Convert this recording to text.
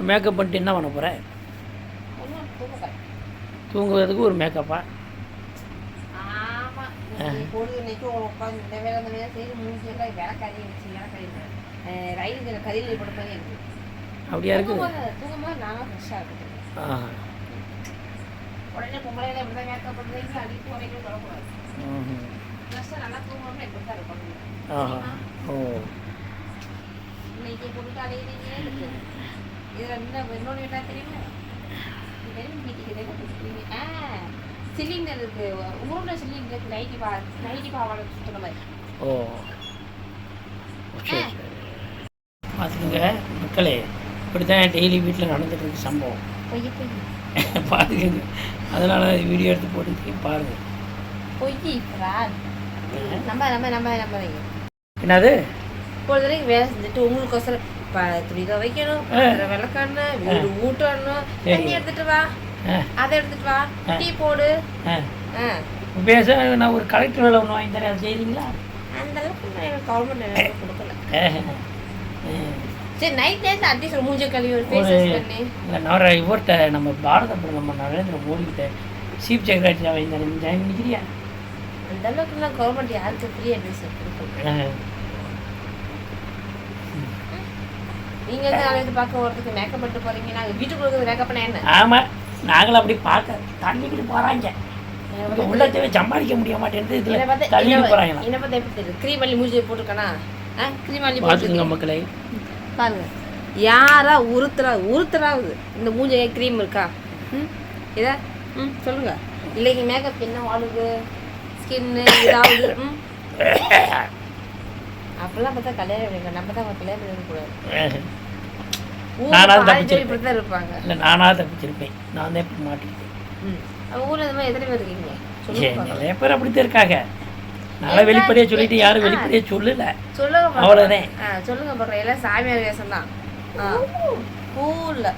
Makeup பண்ணிட்டு என்ன பண்ண போகிற? தூங்குறதுக்கு ஒரு மேக்கப்பா? அப்படியா இருக்குது? உடனே பொம்பளை எப்படி தான் மேக்கப் பண்ணுறீங்க அடிப்பு வரைக்கும் தொடக்கூடாது. நல்லா தூங்கணும்னு எப்படி தான் இருக்கணும். ஓ இன்னைக்கு போட்டுட்டு அலையிறீங்க இதில் இன்னொன்று என்ன தெரியுமா? வீட்டுக்கு சிலிண்டர் இருக்கு, உங்களோட சிலிண்டருக்கு நைட்டி பாவாடை சுற்றுற மாதிரி. ஓ சரி சரி. பார்த்துக்குங்க மக்களே, இப்படி தான் டெய்லி வீட்டில் நடந்துட்டு இருக்கு சம்பவம். பார்த்துக்கங்க, அதனால வீடியோ எடுத்து போட்டுருக்கேன் பாருங்கள். என்னது ஒரு தடவை வேலை செஞ்சுட்டு உங்களுக்கோசரம் துணி துவைக்கணும், விளக்கணும், வீடு ஊட்டணும், தண்ணி எடுத்துட்டு வா, அதை எடுத்துட்டு வா, டீ போடு. பேச நான் ஒரு கலெக்டர் வேலை ஒன்று வாங்கி தரேன், அதை செய்கிறீங்களா? அந்த அளவுக்கு கவர்மெண்ட் வேலை கொடுக்கல. சரி நைட் நேரத்தில் அட்லீஸ்ட் மூஞ்ச கழுவி ஒரு ஃபேஸ் வாஷ் பண்ணி. இல்லை நான் இவர்கிட்ட நம்ம பாரத நம்ம நரேந்திர மோடிக்கிட்ட சீஃப் செக்ரட்டரியாக வாங்கி தரேன், ஜாயின் பண்ணிக்கிறியா? அந்த அளவுக்குலாம் கவர்மெண்ட் யாருக்கு ஃப்ரீ அட்வைஸ் கொடுக்கல. நீங்க வந்து நாளைக்கு பார்க்க வரதுக்கு மேக்கப் பண்ணிட்டு போறீங்க, நாங்கள் வீட்டுக்குள்ள மேக்கப் பண்ண என்ன? ஆமாம், நாங்களும் அப்படி பார்க்க தள்ளிக்கிட்டு போகிறாங்க, உள்ளத்தவே சமாளிக்க முடிய மாட்டேங்குது, இதில் தள்ளிட்டு போகிறாங்களா? என்ன பார்த்தா எப்படி தெரியுது? க்ரீம் அள்ளி மூஞ்சி போட்டுருக்கனா? க்ரீம் அள்ளி பார்த்துக்குங்க மக்களை, பாருங்க யாரா உறுத்துறாவுது இந்த மூஞ்சி க்ரீம் இருக்கா? இதா சொல்லுங்க. இல்லைங்க மேக்கப் என்ன வாழுது, ஸ்கின்னு இதாவது அப்பெல்லாம் பார்த்தா கல்யாணம் நம்ம தான் கல்யாணம் பண்ணக்கூடாது. இப்படிதான் இருப்பாங்க. இல்லை நானாக தப்பிச்சிருப்பேன், நான் தான் இப்படி மாட்டிக்கிட்டேன். ஊரில் இந்த மாதிரி எத்தனை பேர் இருக்கீங்க? நிறைய பேர் அப்படித்தான் இருக்காங்க. நல்லா வெளிப்படையாக சொல்லிட்டு யாரும் வெளிப்படையாக சொல்லலை. சொல்லுங்க அவ்வளோதான். சொல்லுங்க பார்க்குறேன், எல்லாம் சாமியார் வேஷம் தான். ஊரில்